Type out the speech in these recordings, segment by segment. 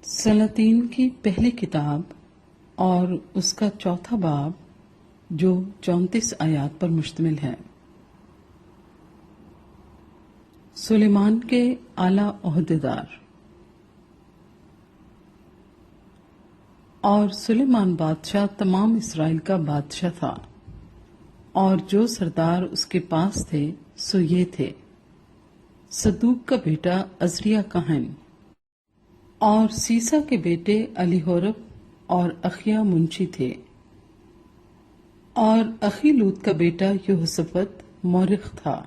سلاطین کی پہلی کتاب اور اس کا چوتھا باب جو 34 آیات پر مشتمل ہے۔ سلیمان کے اعلی عہدیدار۔ اور سلیمان بادشاہ تمام اسرائیل کا بادشاہ تھا، اور جو سردار اس کے پاس تھے سو یہ تھے: صدوق کا بیٹا عزریہ کاہن، اور سیسا کے بیٹے الیہورب اور اخیا منشی تھے، اور اخی لوط کا بیٹا یہوشافط مورخ تھا،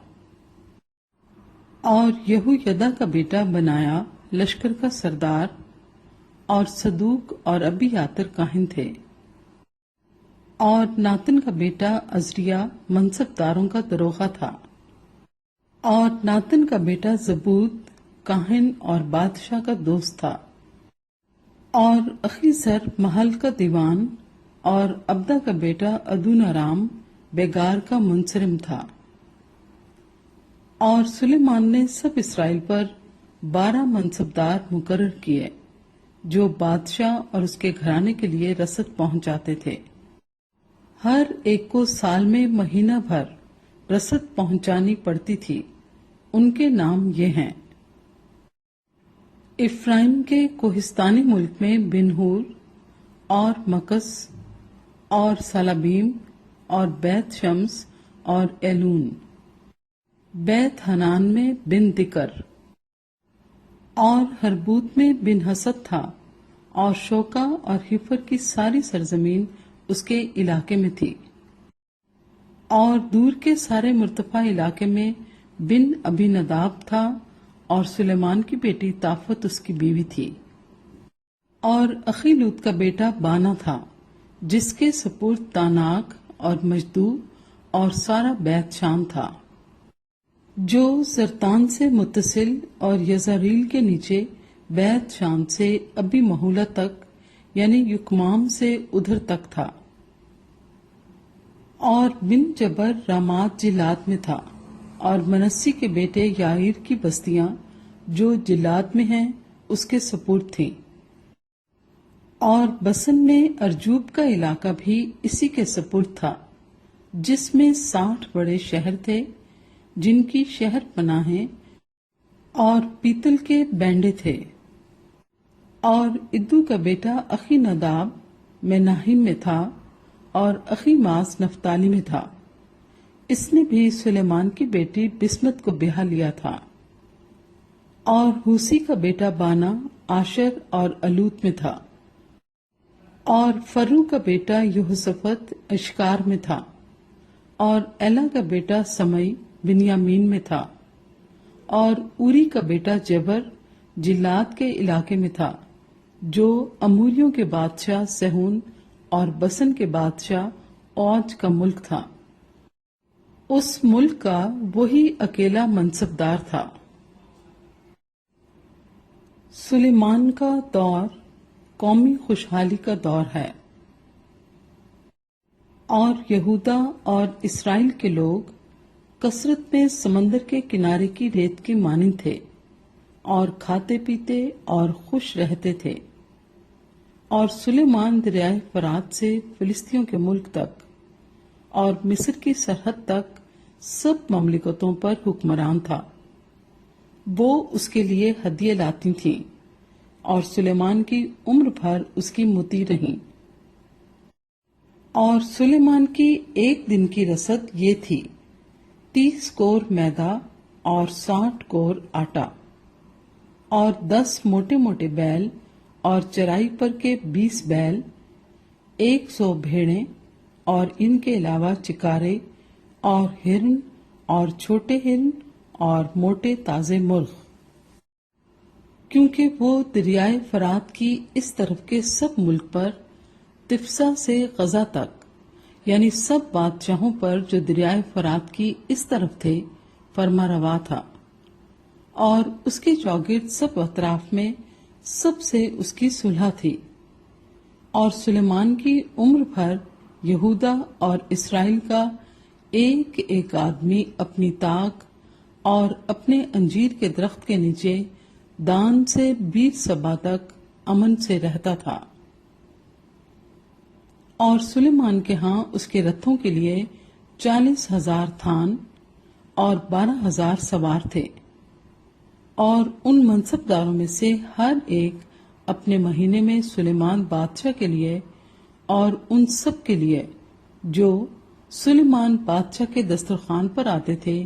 اور یہویدا کا بیٹا بنایا لشکر کا سردار، اور صدوق اور ابی یاتر کاہن تھے، اور ناتن کا بیٹا عزریہ منصب داروں کا دروغہ تھا، اور ناتن کا بیٹا زبود کاہن اور بادشاہ کا دوست تھا، اور اخیزر محل کا دیوان، اور ابدا کا بیٹا ادونارام بیگار کا منصرم تھا۔ اور سلیمان نے سب اسرائیل پر 12 منصبدار مقرر کیے جو بادشاہ اور اس کے گھرانے کے لیے رسد پہنچاتے تھے۔ ہر ایک کو سال میں مہینہ بھر رسد پہنچانی پڑتی تھی۔ ان کے نام یہ ہیں: افرائیم کے کوہستانی ملک میں بنہور اور مکس اور سالابیم اور بیت شمس اور ایلون، بیت حنان میں بن دکر، اور ہربوت میں بن حسد تھا، اور شوکا اور حفر کی ساری سرزمین اس کے علاقے میں تھی، اور دور کے سارے مرتفع علاقے میں بن ابی نداب تھا، اور سلیمان کی بیٹی طافت اس کی بیوی تھی، اور اخی لوط کا بیٹا بانا تھا جس کے سپرد تاناک اور مجدو اور سارا بیت شان تھا، جو زرتان سے متصل اور یزاریل کے نیچے بیت شان سے ابی محولہ تک یعنی یکمام سے ادھر تک تھا، اور بن جبر رامات جلاد میں تھا، اور منسی کے بیٹے یائیر کی بستیاں جو جلاد میں ہیں اس کے سپرد تھیں، اور بسن میں ارجوب کا علاقہ بھی اسی کے سپرد تھا، جس میں 60 بڑے شہر تھے جن کی شہر پناہیں اور پیتل کے بینڈے تھے۔ اور ادو کا بیٹا اخی نداب مناہیم میں تھا، اور اخی ماس نفتالی میں تھا، اس نے بھی سلیمان کی بیٹی بسمت کو بیاہ لیا تھا۔ اور ہوسی کا بیٹا بانا آشر اور الوت میں تھا، اور فرو کا بیٹا یہوشافط اشکار میں تھا، اور ایلا کا بیٹا سمئی بنیامین میں تھا، اور اوری کا بیٹا جبر جلاد کے علاقے میں تھا جو اموریوں کے بادشاہ سہون اور بسن کے بادشاہ اوج کا ملک تھا۔ اس ملک کا وہی اکیلا منصبدار تھا۔ سلیمان کا دور قومی خوشحالی کا دور ہے، اور یہودا اور اسرائیل کے لوگ کثرت میں سمندر کے کنارے کی ریت کے مانند تھے، اور کھاتے پیتے اور خوش رہتے تھے۔ اور سلیمان دریائے فرات سے فلسطینیوں کے ملک تک اور مصر کی سرحد تک سب مملکتوں پر حکمران تھا۔ وہ اس کے لیے ہدیے لاتی تھیں، اور سلیمان کی عمر بھر اس کی مطیع رہیں۔ اور سلیمان کی ایک دن کی رسد یہ تھی: 30 کور میدا اور 60 کور آٹا، اور 10 موٹے موٹے بیل، اور چرائی پر کے 20 بیل، 100 بھیڑیں، اور ان کے علاوہ چکارے اور ہرن اور چھوٹے ہرن اور موٹے تازے مرغ، کیونکہ وہ دریائے فرات کی اس طرف کے سب ملک پر تفسا سے غزہ تک یعنی سب بادشاہوں پر جو دریائے فرات کی اس طرف تھے فرما روا تھا، اور اس کے چوگرد سب اطراف میں سب سے اس کی صلح تھی۔ اور سلیمان کی عمر بھر یہودا اور اسرائیل کا ایک ایک آدمی اپنی طاق اور اپنے انجیر کے درخت کے نیچے دان سے بیر سبا تک امن سے رہتا تھا، اور سلیمان کے ہاں اس کے رتھوں کے لیے 40,000 تھان اور 12,000 سوار تھے، اور ان منصبداروں میں سے ہر ایک اپنے مہینے میں سلیمان بادشاہ کے لیے اور ان سب کے لیے جو سلیمان بادشاہ کے دسترخوان پر آتے تھے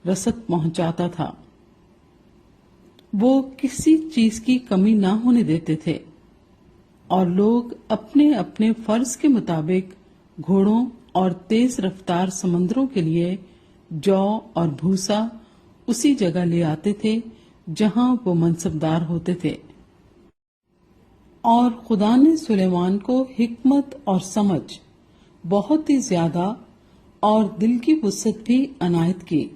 رسد پہنچاتا تھا۔ وہ کسی چیز کی کمی نہ ہونے دیتے تھے، اور لوگ اپنے اپنے فرض کے مطابق گھوڑوں اور تیز رفتار سمندروں کے لیے جو اور بھوسا اسی جگہ لے آتے تھے جہاں وہ منصبدار ہوتے تھے۔ اور خدا نے سلیمان کو حکمت اور سمجھ بہت ہی زیادہ اور دل کی وسعت بھی عنایت کی،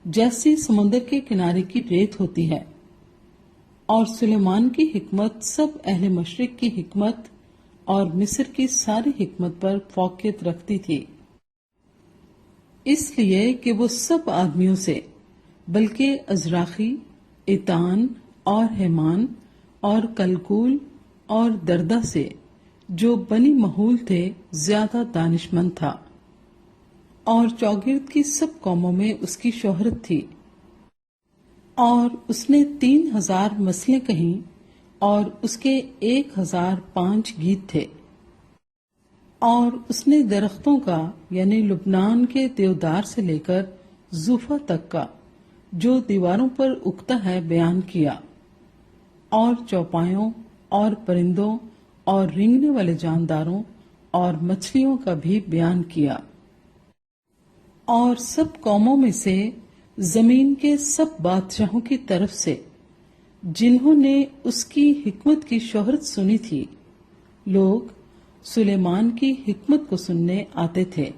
جیسی سمندر کے کنارے کی ریت ہوتی ہے، اور سلیمان کی حکمت سب اہل مشرق کی حکمت اور مصر کی ساری حکمت پر فوقیت رکھتی تھی، اس لیے کہ وہ سب آدمیوں سے بلکہ ازراخی، ایتان اور ہیمان اور کلکول اور دردہ سے جو بنی محول تھے زیادہ دانشمند تھا، اور چوگرد کی سب قوموں میں اس کی شہرت تھی، اور اس نے 3,000 مثلیں کہیں، اور اس کے 1,005 گیت تھے، اور اس نے درختوں کا یعنی لبنان کے دیودار سے لے کر زوفا تک کا جو دیواروں پر اگتا ہے بیان کیا، اور چوپایوں اور پرندوں اور رینگنے والے جانداروں اور مچھلیوں کا بھی بیان کیا، اور سب قوموں میں سے زمین کے سب بادشاہوں کی طرف سے جنہوں نے اس کی حکمت کی شہرت سنی تھی، لوگ سلیمان کی حکمت کو سننے آتے تھے۔